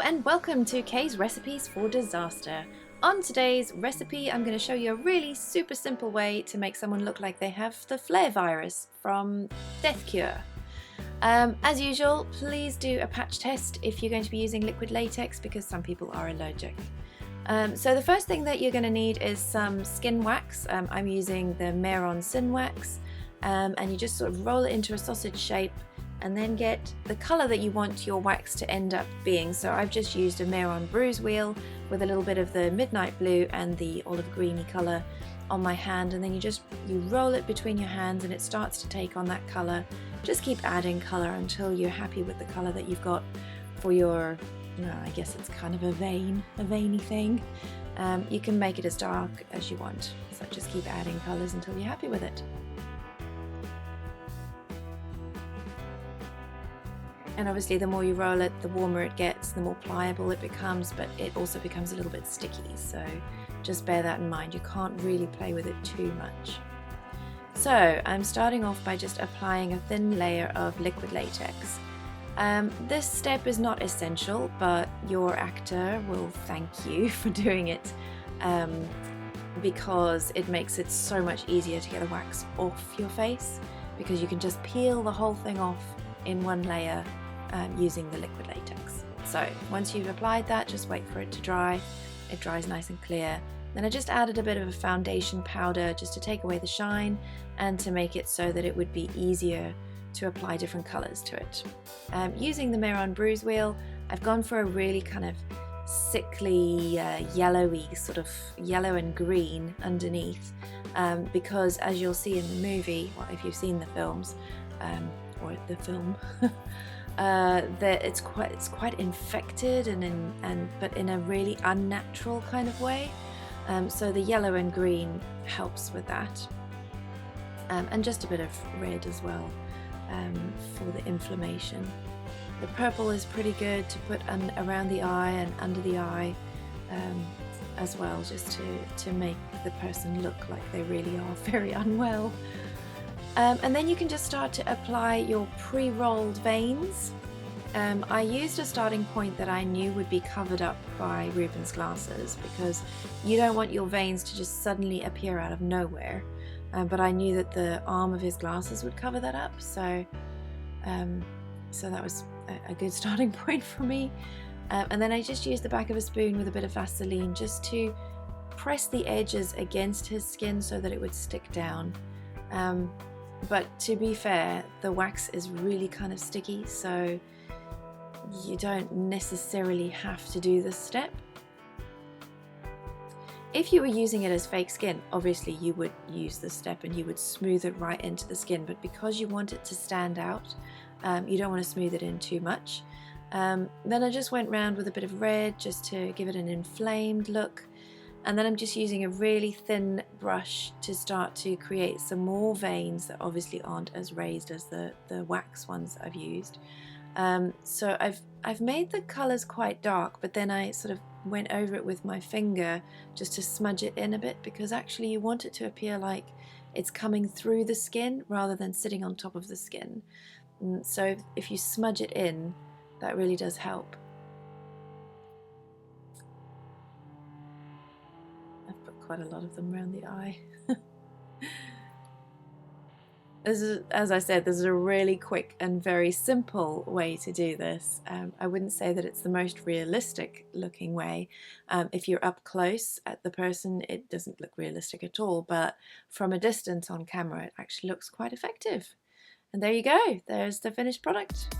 and welcome to Kay's Recipes for Disaster. On today's recipe, I'm going to show you a really super simple way to make someone look like they have the flare virus from Death Cure. As usual, please do a patch test if you're going to be using liquid latex because some people are allergic. So the first thing that you're going to need is some skin wax. I'm using the Maron Sin Wax, and you just sort of roll it into a sausage shape and then get the colour that you want your wax to end up being. So I've just used a Maron bruise wheel with a little bit of the midnight blue and the olive greeny colour on my hand, and then you roll it between your hands and it starts to take on that colour. Just keep adding colour until you're happy with the colour that you've got for your, I guess it's kind of a veiny thing. You can make it as dark as you want, so just keep adding colours until you're happy with it. And obviously the more you roll it, the warmer it gets, the more pliable it becomes, but it also becomes a little bit sticky, so just bear that in mind. You can't really play with it too much. So I'm starting off by just applying a thin layer of liquid latex. This step is not essential, but your actor will thank you for doing it because it makes it so much easier to get the wax off your face, because you can just peel the whole thing off in one layer using the liquid latex. So once you've applied that, just wait for it to dry. It dries nice and clear. Then I just added a bit of a foundation powder just to take away the shine and to make it so that it would be easier to apply different colours to it. Using the Maron bruise wheel, I've gone for a really kind of sickly yellowy, sort of yellow and green underneath, because as you'll see in the movie, well, if you've seen the films, or the film, that it's quite infected but in a really unnatural kind of way. So the yellow and green helps with that, and just a bit of red as well for the inflammation. The purple is pretty good to put around the eye and under the eye as well, just to make the person look like they really are very unwell. And then you can just start to apply your pre-rolled veins. I used a starting point that I knew would be covered up by Ruben's glasses, because you don't want your veins to just suddenly appear out of nowhere. But I knew that the arm of his glasses would cover that up, so that was a good starting point for me. And then I just used the back of a spoon with a bit of Vaseline just to press the edges against his skin so that it would stick down. But to be fair, the wax is really kind of sticky, so you don't necessarily have to do this step. If you were using it as fake skin, obviously you would use this step and you would smooth it right into the skin, but because you want it to stand out, you don't want to smooth it in too much. Then I just went round with a bit of red just to give it an inflamed look. And then I'm just using a really thin brush to start to create some more veins that obviously aren't as raised as the wax ones that I've used. So I've made the colours quite dark, but then I sort of went over it with my finger just to smudge it in a bit, because actually you want it to appear like it's coming through the skin rather than sitting on top of the skin. So if you smudge it in, that really does help. Quite a lot of them around the eye. As I said, this is a really quick and very simple way to do this. I wouldn't say that it's the most realistic looking way. If you're up close at the person, it doesn't look realistic at all, but from a distance on camera, it actually looks quite effective. And there you go, there's the finished product.